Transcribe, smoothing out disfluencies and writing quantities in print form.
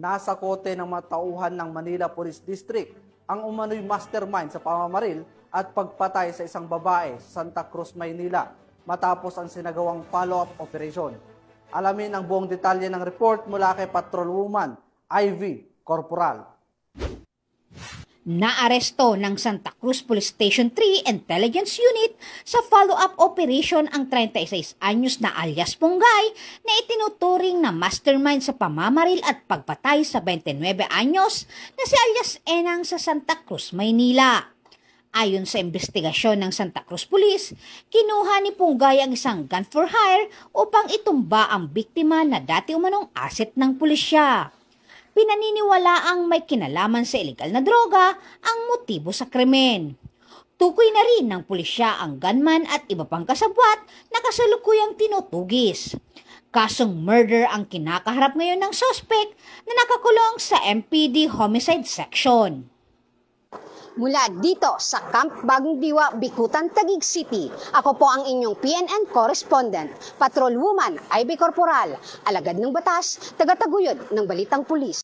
nasa kote ng mga tauhan ng Manila Police District ang umano'y mastermind sa pamamaril at pagpatay sa isang babae sa Santa Cruz, Maynila matapos ang sinagawang follow-up operation. Alamin ang buong detalye ng report mula kay Patrolwoman Ivy Corporal. Naaresto ng Santa Cruz Police Station 3 Intelligence Unit sa follow-up operation ang 36 anyos na alias Ponggay na itinuturing na mastermind sa pamamaril at pagpatay sa 29 anyos na si alias Enang sa Santa Cruz, Maynila. Ayon sa investigasyon ng Santa Cruz Police, kinuha ni Ponggay ang isang gun for hire upang itumba ang biktima na dati umanong asset ng pulisya. Pinaniniwala ang may kinalaman sa ilegal na droga ang motibo sa krimen. Tukoy na rin ng pulisya ang gunman at iba pang kasabwat na kasalukuyang tinutugis. Kasong murder ang kinakaharap ngayon ng suspect na nakakulong sa MPD Homicide Section. Mula dito sa Camp Bagong Diwa, Bikutan, Taguig City, ako po ang inyong PNN correspondent, Patrolwoman Ivy Corporal, alagad ng batas, tagataguyod ng Balitang Pulis.